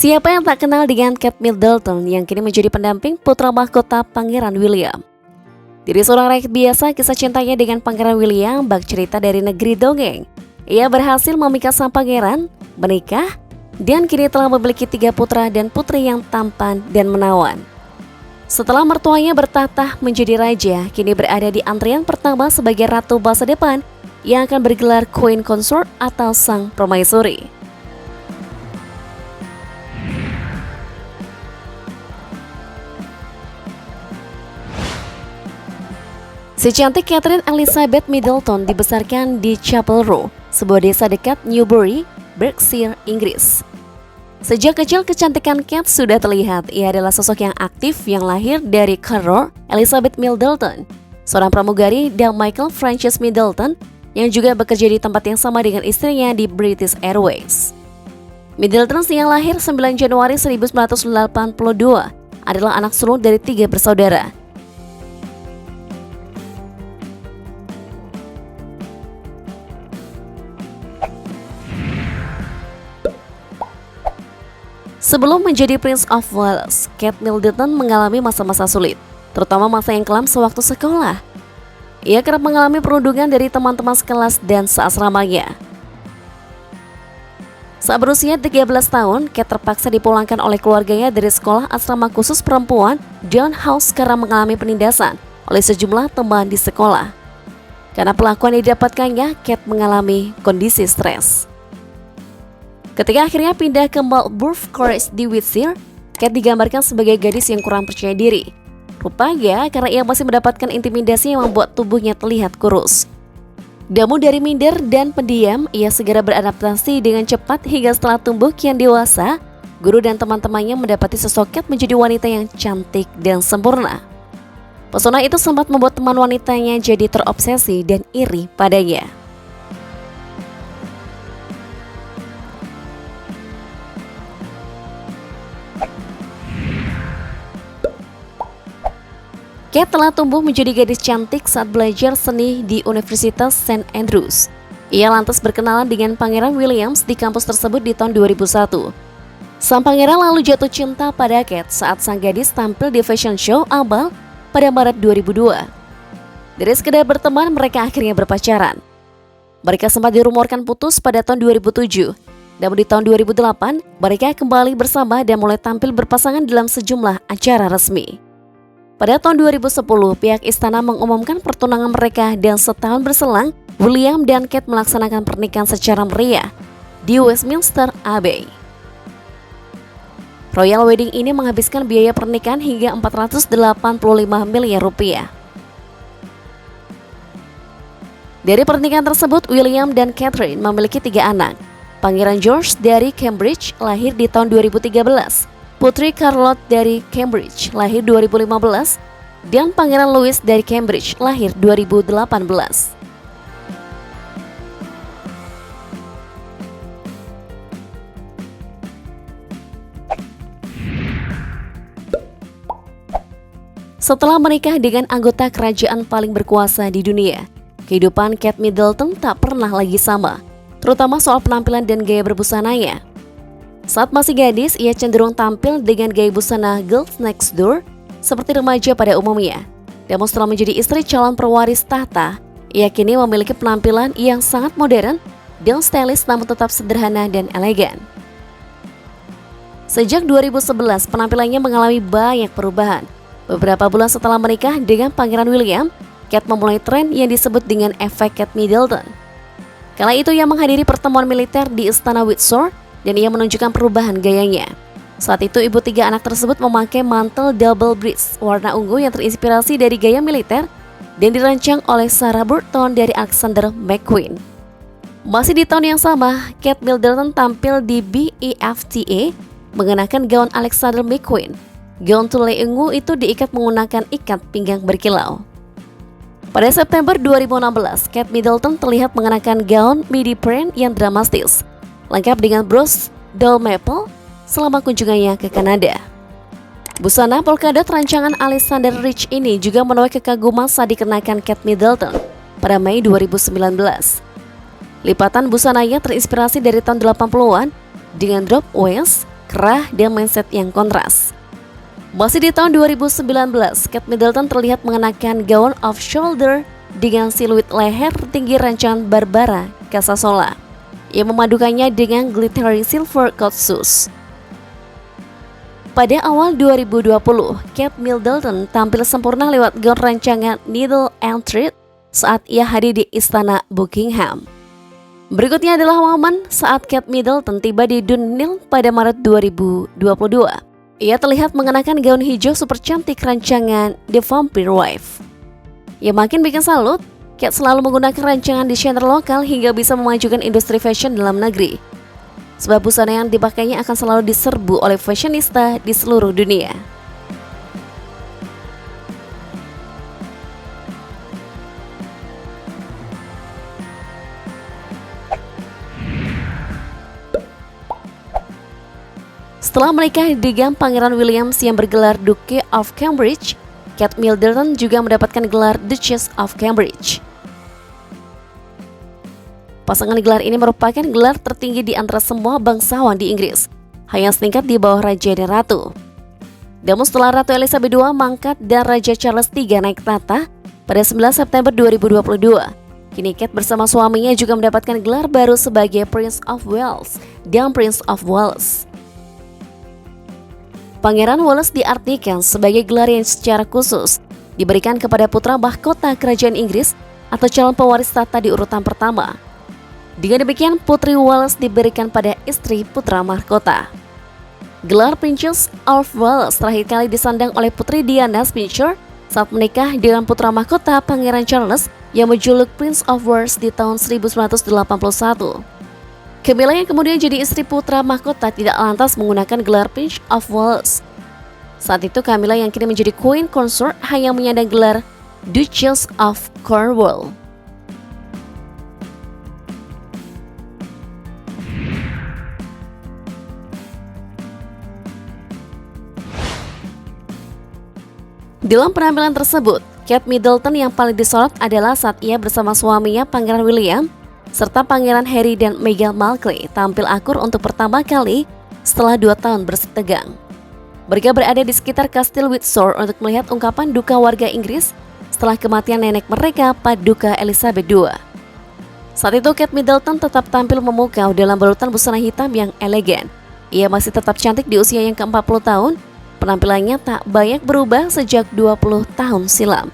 Siapa yang tak kenal dengan Kate Middleton yang kini menjadi pendamping putra mahkota Pangeran William? Dari seorang rakyat biasa, kisah cintanya dengan Pangeran William bak cerita dari negeri dongeng. Ia berhasil memikat sang pangeran, menikah, dan kini telah memiliki 3 putra dan putri yang tampan dan menawan. Setelah mertuanya bertahta menjadi raja, kini berada di antrian pertama sebagai ratu masa depan yang akan bergelar Queen Consort atau Sang Permaisuri. Si cantik Catherine Elizabeth Middleton dibesarkan di Chapel Row, sebuah desa dekat Newbury, Berkshire, Inggris. Sejak kecil kecantikan Kate sudah terlihat. Ia adalah sosok yang aktif yang lahir dari Carol Elizabeth Middleton, seorang pramugari, dan Michael Francis Middleton yang juga bekerja di tempat yang sama dengan istrinya di British Airways. Middleton yang lahir 9 Januari 1982 adalah anak sulung dari 3 bersaudara. Sebelum menjadi Prince of Wales, Kate Middleton mengalami masa-masa sulit, terutama masa yang kelam sewaktu sekolah. Ia kerap mengalami perundungan dari teman-teman sekelas dan seasramanya. Saat berusia 13 tahun, Kate terpaksa dipulangkan oleh keluarganya dari sekolah asrama khusus perempuan Down House karena mengalami penindasan oleh sejumlah teman di sekolah. Karena pelakuan yang didapatkannya, Kate mengalami kondisi stres. Ketika akhirnya pindah ke Marlborough College di Wiltshire, Kate digambarkan sebagai gadis yang kurang percaya diri. Rupanya karena ia masih mendapatkan intimidasi yang membuat tubuhnya terlihat kurus. Namun dari minder dan pendiam, ia segera beradaptasi dengan cepat hingga setelah tumbuh kian dewasa, guru dan teman-temannya mendapati sosok Kate menjadi wanita yang cantik dan sempurna. Pesona itu sempat membuat teman wanitanya jadi terobsesi dan iri padanya. Kate telah tumbuh menjadi gadis cantik saat belajar seni di Universitas St. Andrews. Ia lantas berkenalan dengan Pangeran Williams di kampus tersebut di tahun 2001. Sang pangeran lalu jatuh cinta pada Kate saat sang gadis tampil di fashion show Abal pada Maret 2002. Dari sekedar berteman, mereka akhirnya berpacaran. Mereka sempat dirumorkan putus pada tahun 2007. Namun di tahun 2008, mereka kembali bersama dan mulai tampil berpasangan dalam sejumlah acara resmi. Pada tahun 2010, pihak istana mengumumkan pertunangan mereka dan setahun berselang, William dan Kate melaksanakan pernikahan secara meriah di Westminster Abbey. Royal Wedding ini menghabiskan biaya pernikahan hingga 485 miliar rupiah. Dari pernikahan tersebut, William dan Catherine memiliki 3 anak. Pangeran George dari Cambridge lahir di tahun 2013. Putri Charlotte dari Cambridge lahir 2015 dan Pangeran Louis dari Cambridge lahir 2018. Setelah menikah dengan anggota kerajaan paling berkuasa di dunia, kehidupan Kate Middleton tak pernah lagi sama, terutama soal penampilan dan gaya berbusananya. Saat masih gadis, ia cenderung tampil dengan gaya busana girls next door seperti remaja pada umumnya. Namun setelah menjadi istri calon pewaris tahta, ia kini memiliki penampilan yang sangat modern dan stylish namun tetap sederhana dan elegan. Sejak 2011, penampilannya mengalami banyak perubahan. Beberapa bulan setelah menikah dengan Pangeran William, Kate memulai tren yang disebut dengan efek Kate Middleton. Kala itu ia menghadiri pertemuan militer di Istana Windsor dan ia menunjukkan perubahan gayanya. Saat itu ibu 3 anak tersebut memakai mantel double breast warna ungu yang terinspirasi dari gaya militer dan dirancang oleh Sarah Burton dari Alexander McQueen. Masih di tahun yang sama, Kate Middleton tampil di BAFTA mengenakan gaun Alexander McQueen. Gaun tulai ungu itu diikat menggunakan ikat pinggang berkilau. Pada September 2016, Kate Middleton terlihat mengenakan gaun midi print yang dramatis, lengkap dengan bros doll maple selama kunjungannya ke Kanada. Busana polkadot rancangan Alexander Rich ini juga menuai kekaguman saat dikenakan Kate Middleton pada Mei 2019. Lipatan busananya terinspirasi dari tahun 80-an dengan drop waist, kerah, dan mindset yang kontras. Masih di tahun 2019, Kate Middleton terlihat mengenakan gaun off-shoulder dengan siluet leher tinggi rancangan Barbara Casasola yang memadukannya dengan glittery silver coat shoes. Pada awal 2020, Kate Middleton tampil sempurna lewat gaun rancangan Needle and Thread saat ia hadir di Istana Buckingham. Berikutnya adalah momen saat Kate Middleton tiba di Dunhill pada Maret 2022. Ia terlihat mengenakan gaun hijau super cantik rancangan The Vampire Wife. Yang makin bikin salut, Kate selalu menggunakan rancangan desainer lokal hingga bisa memajukan industri fashion dalam negeri. Sebab busana yang dipakainya akan selalu diserbu oleh fashionista di seluruh dunia. Setelah menikah dengan Pangeran William yang bergelar Duke of Cambridge, Kate Middleton juga mendapatkan gelar Duchess of Cambridge. Pasangan gelar ini merupakan gelar tertinggi di antara semua bangsawan di Inggris, hanya setingkat di bawah Raja dan Ratu. Namun setelah Ratu Elizabeth II mangkat dan Raja Charles III naik tahta pada 9 September 2022, kini Kate bersama suaminya juga mendapatkan gelar baru sebagai Prince of Wales dan Prince of Wales. Pangeran Wales diartikan sebagai gelar yang secara khusus diberikan kepada putra mahkota kerajaan Inggris atau calon pewaris tahta di urutan pertama. Dengan demikian, Putri Wales diberikan pada istri putra mahkota. Gelar Princess of Wales terakhir kali disandang oleh Putri Diana Spencer saat menikah dengan putra mahkota Pangeran Charles yang menjuluk Prince of Wales di tahun 1981. Camilla yang kemudian jadi istri putra mahkota tidak lantas menggunakan gelar Prince of Wales. Saat itu Camilla yang kini menjadi Queen Consort hanya menyandang gelar Duchess of Cornwall. Dalam penampilan tersebut, Kate Middleton yang paling disorot adalah saat ia bersama suaminya Pangeran William serta Pangeran Harry dan Meghan Markle tampil akur untuk pertama kali setelah 2 tahun bersetegang. Mereka berada di sekitar Kastil Windsor untuk melihat ungkapan duka warga Inggris setelah kematian nenek mereka Paduka Elizabeth II. Saat itu Kate Middleton tetap tampil memukau dalam balutan busana hitam yang elegan. Ia masih tetap cantik di usia yang ke-40 tahun. Penampilannya tak banyak berubah sejak 20 tahun silam.